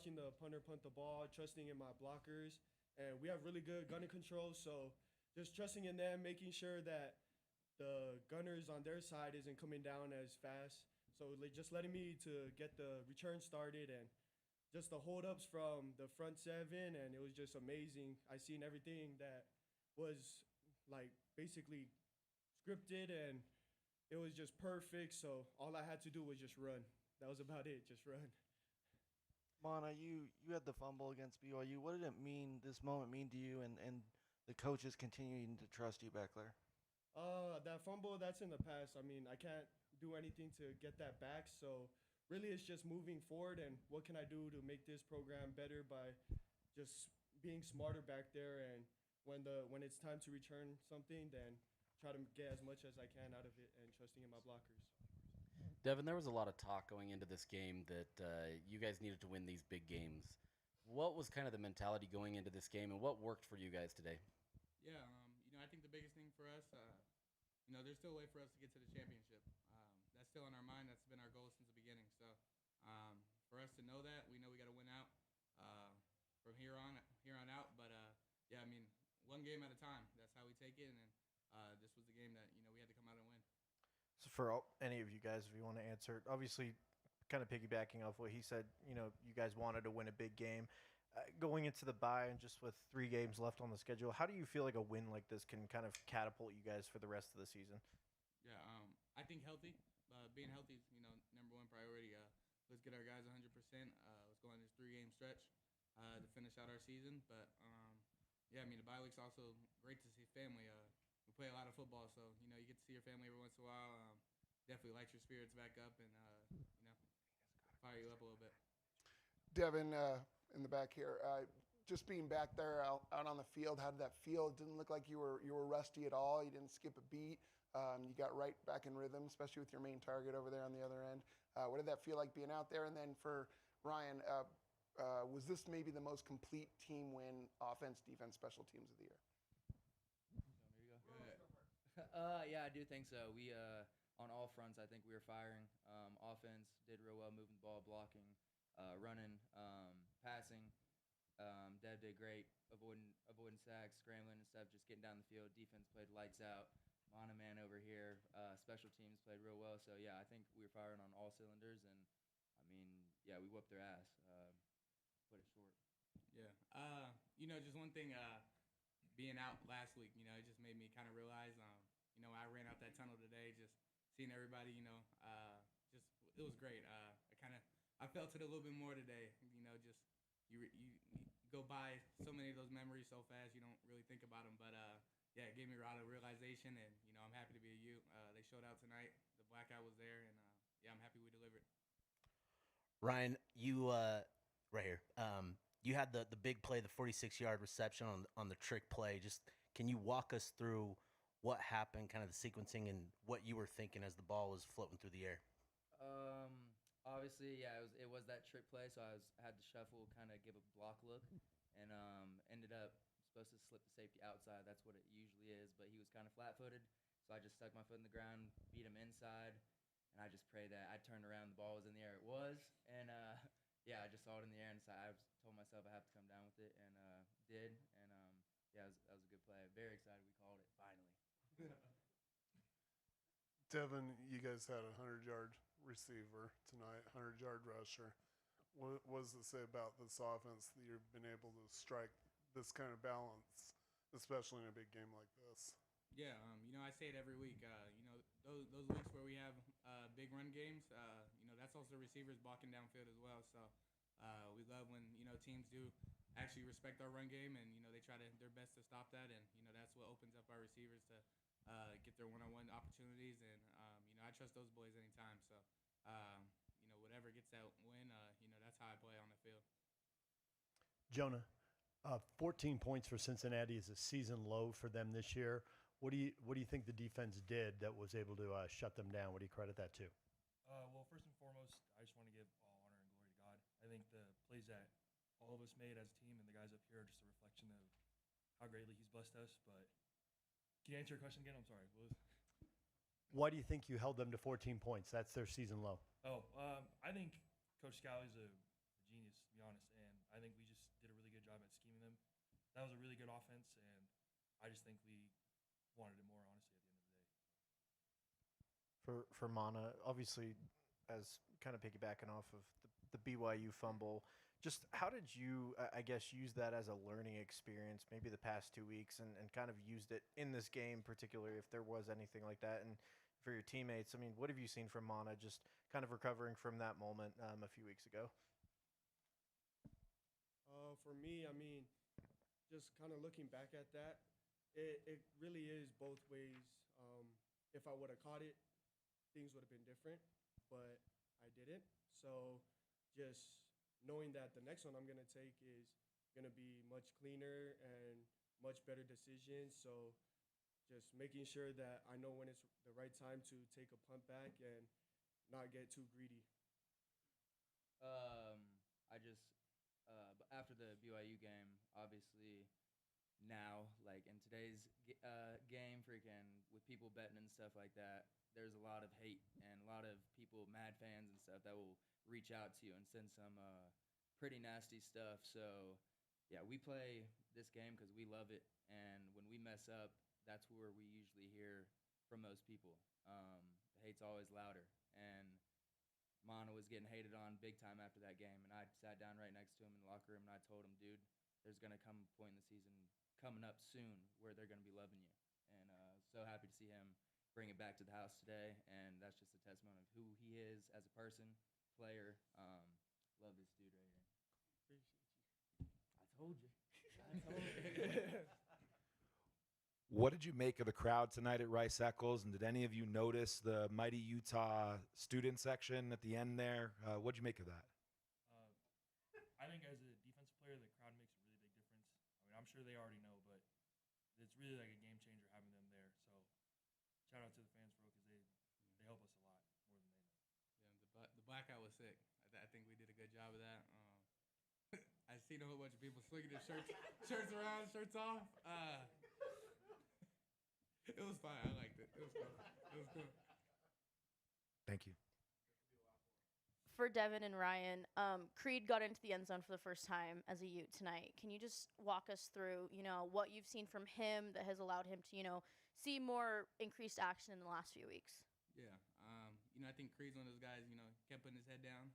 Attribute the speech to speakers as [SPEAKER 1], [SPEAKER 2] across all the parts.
[SPEAKER 1] watching the punter punt the ball, trusting in my blockers, and we have really good gunner control. So just trusting in them, making sure that the gunners on their side isn't coming down as fast. So like just letting me to get the return started and just the holdups from the front seven, and it was just amazing. I seen everything that was like basically scripted, and it was just perfect. So all I had to do was just run. That was about it, just run.
[SPEAKER 2] Mana, you had the fumble against BYU. What did it mean, this moment mean to you and the coaches continuing to trust you back there?
[SPEAKER 1] That fumble, that's in the past. I mean, I can't do anything to get that back. So really, it's just moving forward and what can I do to make this program better by just being smarter back there. And when it's time to return something, then try to get as much as I can out of it and trusting in my blockers.
[SPEAKER 3] Devin, there was a lot of talk going into this game that you guys needed to win these big games. What was kind of the mentality going into this game, and what worked for you guys today?
[SPEAKER 4] Yeah, I think the biggest thing for us, there's still a way for us to get to the championship. That's still on our mind. That's been our goal since the beginning. So for us to know that, we know we got to win out from here on out. But yeah, I mean, one game at a time. That's how we take it. And this was the game that we had to come out and win.
[SPEAKER 5] So for any of you guys, if you want to answer, obviously, kind of piggybacking off what he said, you guys wanted to win a big game. Going into the bye and just with 3 games left on the schedule, how do you feel like a win like this can kind of catapult you guys for the rest of the season?
[SPEAKER 4] Yeah, I think healthy. Being healthy is, number one priority. Let's get our guys 100%. Let's go on this 3-game stretch to finish out our season. But, yeah, I mean, the bye week's also great to see family. We play a lot of football, so, you get to see your family every once in a while. Definitely lights your spirits back up and, fire you up a little bit.
[SPEAKER 6] Devin, in the back here, just being back there out on the field, how did that feel? It didn't look like you were rusty at all. You didn't skip a beat. You got right back in rhythm, especially with your main target over there on the other end. What did that feel like being out there? And then for Ryan, was this maybe the most complete team win, offense, defense, special teams of the year?
[SPEAKER 7] There you go. Yeah, I do think so. We on all fronts, I think we were firing. Offense did real well, moving the ball, blocking, running, passing. Dev did great, avoiding sacks, scrambling and stuff, just getting down the field. Defense played lights out. Mono man over here. Special teams played real well. So yeah, I think we were firing on all cylinders, and I mean, yeah, we whooped their ass. Put it short.
[SPEAKER 4] Yeah. Just one thing. Being out last week, it just made me kind of realize. I ran out that tunnel today, just seeing everybody. Just it was great. I felt it a little bit more today. Just you go by so many of those memories so fast, you don't really think about them. But yeah, it gave me a lot of realization, and I'm happy to be a U. They showed out tonight. The blackout was there, and yeah, I'm happy we delivered.
[SPEAKER 8] Ryan, you right here. You had the big play, the 46-yard reception on the trick play. Just can you walk us through what happened, kind of the sequencing, and what you were thinking as the ball was floating through the air?
[SPEAKER 7] Obviously, yeah, it was that trick play, so I had to shuffle, kind of give a block look, and ended up supposed to slip the safety outside. That's what it usually is, but he was kind of flat-footed, so I just stuck my foot in the ground, beat him inside, and I just prayed that I turned around, the ball was in the air. It was, and yeah, I just saw it in the air, and so I told myself I have to come down with it, and did, and yeah, that was a good play. Very excited we called it finally.
[SPEAKER 9] Devin, you guys had a 100-yard receiver tonight, 100-yard rusher. What does it say about this offense that you've been able to strike this kind of balance, especially in a big game like this?
[SPEAKER 4] Yeah, I say it every week. Those weeks where we have big run games, that's also receivers blocking downfield as well. So we love when teams do actually respect our run game, and they try their best to stop that, and that's what opens up our receivers to get their one-on-one opportunities, and I trust those boys anytime. So whatever gets that win, that's how I play on the field.
[SPEAKER 10] Jonah, 14 points for Cincinnati is a season low for them this year. What do you think the defense did that was able to shut them down? What do you credit that to?
[SPEAKER 11] Well, first and foremost, I just want to give all honor and glory to God. I think the plays that all of us made as a team and the guys up here are just a reflection of how greatly He's blessed us. But can you answer your question again? I'm sorry.
[SPEAKER 10] Why do you think you held them to 14 points? That's their season low.
[SPEAKER 11] I think Coach Scalley's a genius, to be honest. that was a really good offense, and I just think we wanted it more, honestly, at the end of the day.
[SPEAKER 5] For Mana, obviously, as kind of piggybacking off of the BYU fumble, just how did you, I guess, use that as a learning experience, maybe the past 2 weeks, and kind of used it in this game, particularly if there was anything like that, and for your teammates? I mean, what have you seen from Mana, just kind of recovering from that moment a few weeks ago?
[SPEAKER 1] For me, I mean, just kind of looking back at that, it really is both ways. If I would have caught it, things would have been different, but I didn't. So just knowing that the next one I'm going to take is going to be much cleaner and much better decisions. So just making sure that I know when it's the right time to take a punt back and not get too greedy.
[SPEAKER 7] I just after the BYU game, obviously now, like in today's game, freaking with people betting and stuff like that, there's a lot of hate and a lot of people, mad fans and stuff, that will reach out to you and send some pretty nasty stuff. So yeah, we play this game because we love it, and when we mess up, that's where we usually hear from most people. The hate's always louder, and Mana was getting hated on big time after that game, and I sat down right next to him in the locker room, and I told him, dude, there's going to come a point in the season coming up soon where they're going to be loving you. And so happy to see him bring it back to the house today, and that's just a testament of who he is as a person, player. Love this dude right here. I told you. I told you.
[SPEAKER 12] What did you make of the crowd tonight at Rice Eccles, and did any of you notice the Mighty Utah student section at the end there? What did you make of that?
[SPEAKER 11] I think as a defensive player, the crowd makes a really big difference. I mean, I'm sure they already know, but it's really like a game changer having them there. So shout out to the fans, bro, because they help us a lot more than they know.
[SPEAKER 4] Yeah, the blackout was sick. I think we did a good job of that. I seen a whole bunch of people swinging their shirts around, shirts off. It was fine. I liked it. It was cool. It was cool.
[SPEAKER 12] Thank you.
[SPEAKER 13] For Devin and Ryan, Creed got into the end zone for the first time as a Ute tonight. Can you just walk us through, what you've seen from him that has allowed him to, see more increased action in the last few weeks?
[SPEAKER 4] Yeah. I think Creed's one of those guys, kept putting his head down.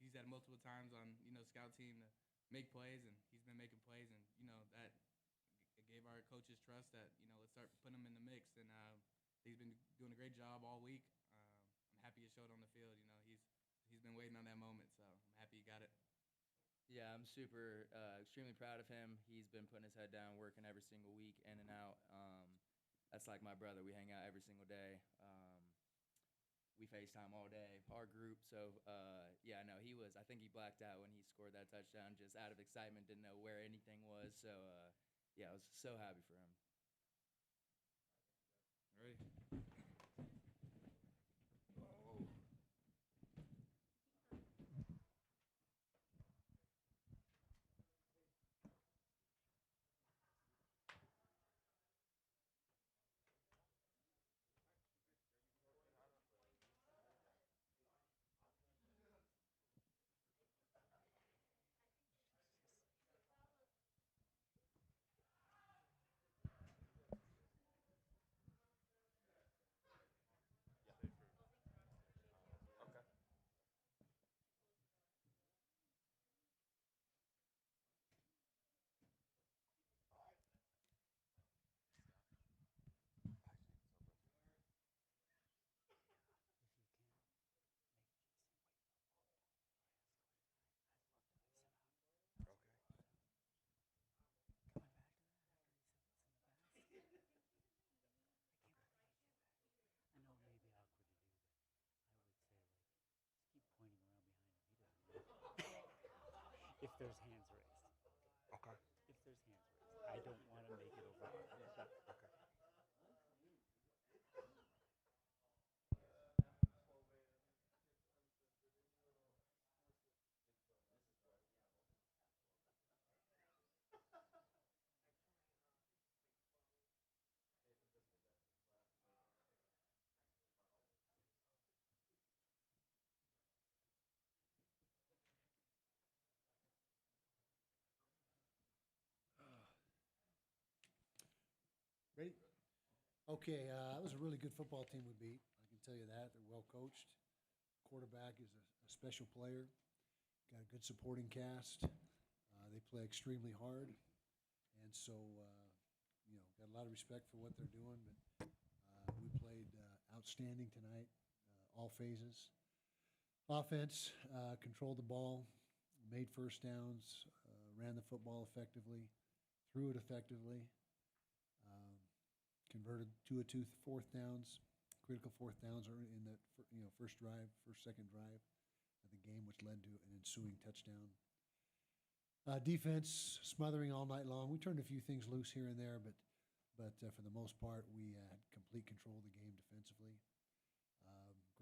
[SPEAKER 4] He's had multiple times on, scout team to make plays, and he's been making plays, and, that it gave our coaches trust that, let's start putting him in the mix. And he's been doing a great job all week. I'm happy it showed on the field. He's been waiting on that moment, so I'm happy he got it.
[SPEAKER 7] Yeah, I'm super, extremely proud of him. He's been putting his head down, working every single week, in and out. That's like my brother. We hang out every single day. We FaceTime all day, our group. So, I think he blacked out when he scored that touchdown, just out of excitement, didn't know where anything was. So, I was so happy for him.
[SPEAKER 4] Ready?
[SPEAKER 14] If there's hands raised.
[SPEAKER 12] Okay.
[SPEAKER 14] If there's hands raised. I don't want to make it over.
[SPEAKER 12] Okay.
[SPEAKER 15] Okay, that was a really good football team we beat. I can tell you that. They're well coached. Quarterback is a special player. Got a good supporting cast. They play extremely hard, and so got a lot of respect for what they're doing. But we played outstanding tonight, all phases. Offense controlled the ball, made first downs, ran the football effectively, threw it effectively. Converted 2 of 2 fourth downs, critical fourth downs are in that first second drive of the game, which led to an ensuing touchdown. Defense smothering all night long. We turned a few things loose here and there, but for the most part, we had complete control of the game defensively.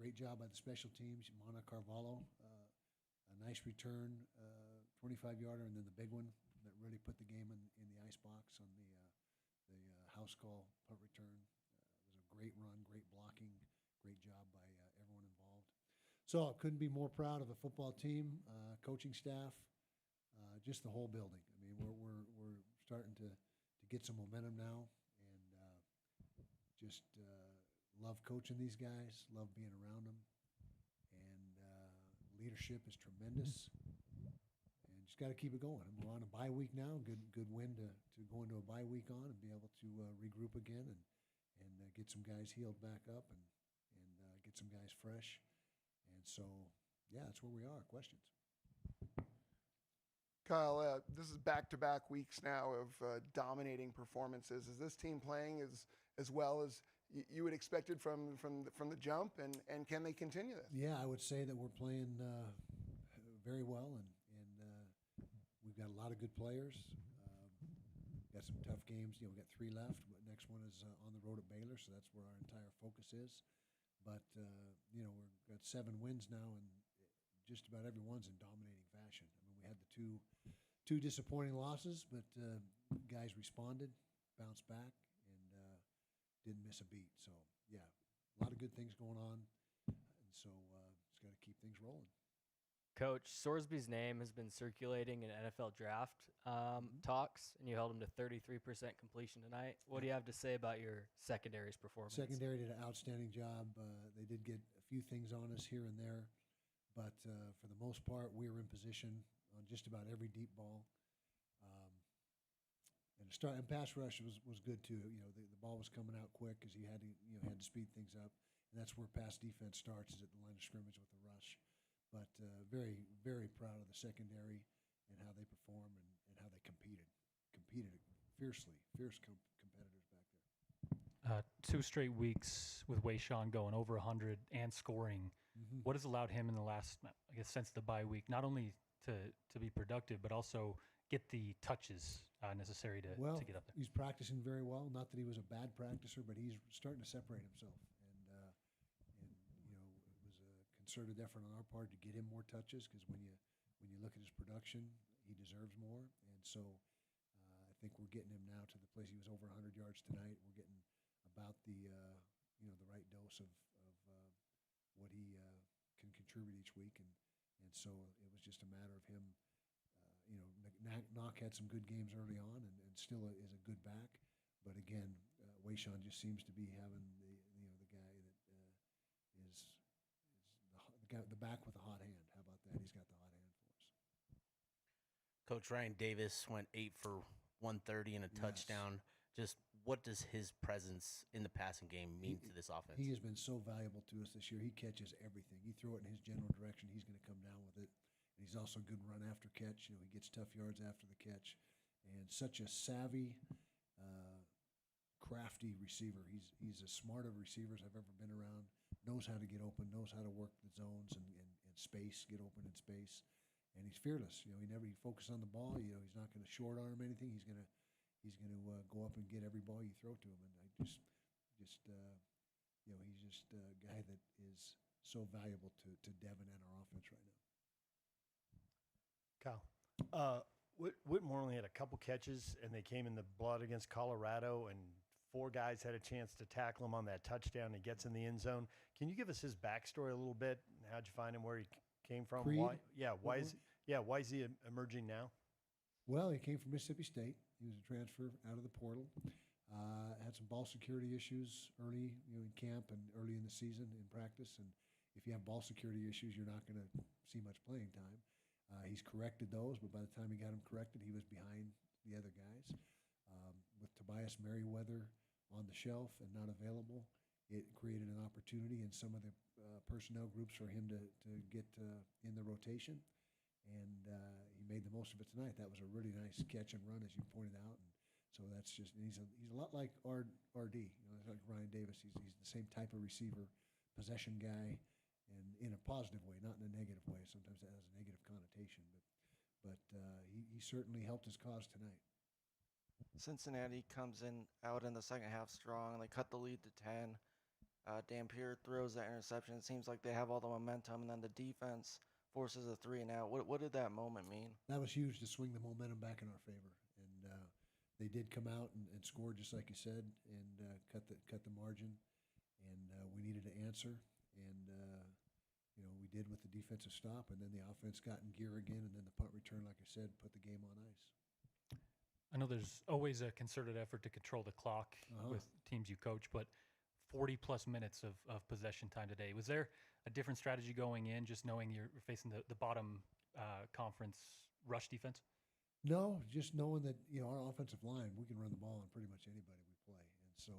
[SPEAKER 15] Great job by the special teams. Mana Carvalho, a nice return, 25-yarder, and then the big one that really put the game in the icebox on the house call punt return. It was a great run, great blocking, great job by everyone involved. So couldn't be more proud of the football team, coaching staff, just the whole building. I mean, we're starting to get some momentum now, and just love coaching these guys, love being around them, and leadership is tremendous. Just got to keep it going. We're on a bye week now. Good win to go into a bye week on and be able to regroup again and get some guys healed back up and get some guys fresh. And so, yeah, that's where we are. Questions?
[SPEAKER 6] Kyle, this is back-to-back weeks now of dominating performances. Is this team playing as well as you would expect it from the jump, and can they continue this?
[SPEAKER 15] Yeah, I would say that we're playing very well, and we've got a lot of good players. Got some tough games. We got 3 left, but next one is on the road at Baylor, so that's where our entire focus is. But we've got 7 wins now, and just about every one's in dominating fashion. I mean, we had the two disappointing losses, but guys responded, bounced back, and didn't miss a beat. So yeah, a lot of good things going on, and so just got to keep things rolling.
[SPEAKER 16] Coach, Sorsby's name has been circulating in NFL draft talks, and you held him to 33% completion tonight. What do you have to say about your secondary's performance?
[SPEAKER 15] Secondary did an outstanding job. They did get a few things on us here and there, but for the most part, we were in position on just about every deep ball. And pass rush was good too. The ball was coming out quick because he had to speed things up, and that's where pass defense starts, is at the line of scrimmage with the rush. But very, very proud of the secondary and how they performed and how they competed fiercely, fierce competitors back there.
[SPEAKER 17] 2 straight weeks with Wayshawn going over 100 and scoring.
[SPEAKER 15] Mm-hmm.
[SPEAKER 17] What has allowed him in the last, I guess, since the bye week, not only to be productive, but also get the touches necessary to get up there?
[SPEAKER 15] He's practicing very well. Not that he was a bad practicer, but he's starting to separate himself. Concerted effort on our part to get him more touches, because when you look at his production, he deserves more. And so I think we're getting him now to the place he was over 100 yards tonight. We're getting about the right dose of what he can contribute each week, and so it was just a matter of him. Knock had some good games early on, and still is a good back. But again, Wayshawn just seems to be having the guy that is the back with a hot hand. How about that? He's got the hot hand for us.
[SPEAKER 8] Coach Ryan Davis went 8 for 130 and a touchdown. Just what does his presence in the passing game mean to this offense?
[SPEAKER 15] He has been so valuable to us this year. He catches everything. You throw it in his general direction, he's going to come down with it. And he's also a good run after catch. He gets tough yards after the catch. And such a savvy, crafty receiver. He's as smart of a receiver as I've ever been around. Knows how to get open, knows how to work the zones and space, get open in space, and he's fearless. He focuses on the ball. He's not going to short arm anything. He's going to go up and get every ball you throw to him. And I he's just a guy that is so valuable to Devin and our offense right now.
[SPEAKER 10] Kyle, Whitmore only had a couple catches, and they came in the blood against Colorado, and 4 guys had a chance to tackle him on that touchdown. He gets in the end zone. Can you give us his backstory a little bit? How'd you find him? Where he came from?
[SPEAKER 15] Creed?
[SPEAKER 10] Why is he emerging now?
[SPEAKER 15] Well, he came from Mississippi State. He was a transfer out of the portal. Had some ball security issues early, in camp and early in the season in practice. And if you have ball security issues, you're not going to see much playing time. He's corrected those, but by the time he got them corrected, he was behind the other guys. With Tobias Merriweather on the shelf and not available, it created an opportunity in some of the personnel groups for him to get in the rotation. And he made the most of it tonight. That was a really nice catch and run, as you pointed out. And so that's just, he's a lot like RD, like Ryan Davis. He's the same type of receiver, possession guy, and in a positive way, not in a negative way. Sometimes that has a negative connotation, but he certainly helped his cause tonight.
[SPEAKER 2] Cincinnati comes out in the second half strong. They cut the lead to 10. Dampier throws that interception. It seems like they have all the momentum, and then the defense forces a 3-and-out. What did that moment mean?
[SPEAKER 15] That was huge to swing the momentum back in our favor, and they did come out and score just like you said, and cut the margin. And we needed to answer, and we did with the defensive stop, and then the offense got in gear again, and then the punt return, like I said, put the game on ice.
[SPEAKER 17] I know there's always a concerted effort to control the clock with teams you coach, but 40-plus minutes of possession time today. Was there a different strategy going in, just knowing you're facing the bottom conference rush defense?
[SPEAKER 15] No, just knowing that, our offensive line, we can run the ball on pretty much anybody we play. And so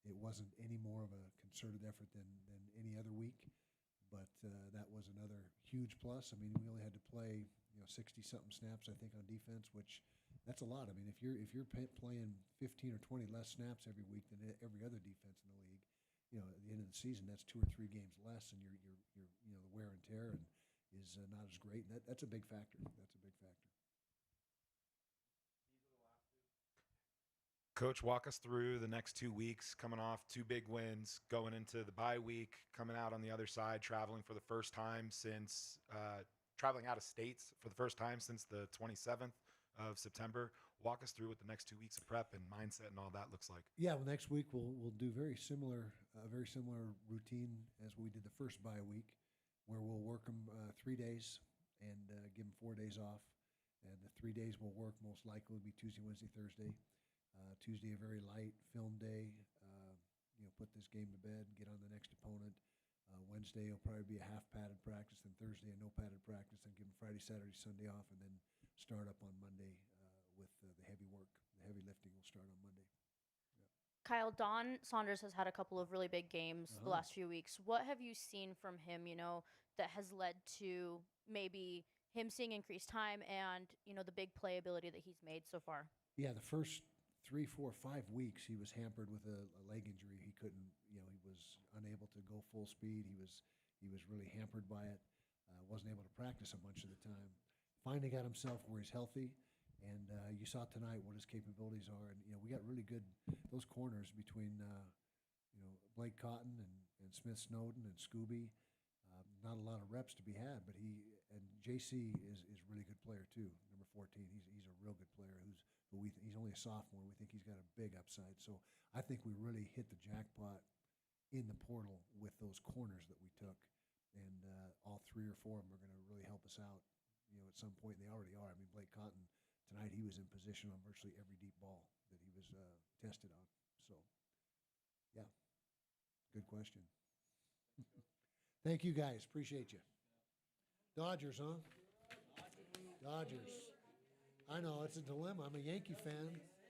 [SPEAKER 15] it wasn't any more of a concerted effort than any other week. But that was another huge plus. I mean, we only had to play 60-something snaps, I think, on defense, which that's a lot. I mean, if you're playing 15 or 20 less snaps every week than every other defense in the league, at the end of the season, that's 2 or 3 games less, and your the wear and tear is not as great. And that's a big factor. That's a big factor.
[SPEAKER 12] Coach, walk us through the next 2 weeks, coming off 2 big wins, going into the bye week, coming out on the other side, traveling for the first time since traveling out of states for the first time since the 27th of September. Walk us through what the next 2 weeks of prep and mindset and all that looks like.
[SPEAKER 15] Yeah, well, next week we'll do very similar routine as we did the first bye week, where we'll work them 3 days and give them 4 days off. And the 3 days we'll work most likely will be Tuesday, Wednesday, Thursday. Tuesday, a very light film day. Put this game to bed, get on the next opponent. Wednesday will probably be a half padded practice, then Thursday a no padded practice, then give them Friday, Saturday, Sunday off, and then start up on Monday with the heavy work. The heavy lifting will start on Monday.
[SPEAKER 13] Kyle, Don Saunders has had a couple of really big games the last few weeks. What have you seen from him, that has led to maybe him seeing increased time and, the big playability that he's made so far?
[SPEAKER 15] Yeah, the first 3, 4, 5 weeks, he was hampered with a leg injury. He couldn't, he was unable to go full speed. He was really hampered by it. Wasn't able to practice a bunch of the time. Finally got himself where he's healthy, and you saw tonight what his capabilities are. And we got really good those corners between Blake Cotton and Smith Snowden and Scooby. Not a lot of reps to be had, but JC is a really good player too. Number 14, he's a real good player he's only a sophomore. We think he's got a big upside. So I think we really hit the jackpot in the portal with those corners that we took, and all 3 or 4 of them are going to really help us out. At some point they already are. I mean, Blake Cotton tonight, he was in position on virtually every deep ball that he was tested on. So, yeah, good question. Thank you guys. Appreciate you. Dodgers, huh? Dodgers. I know, it's a dilemma. I'm a Yankee fan.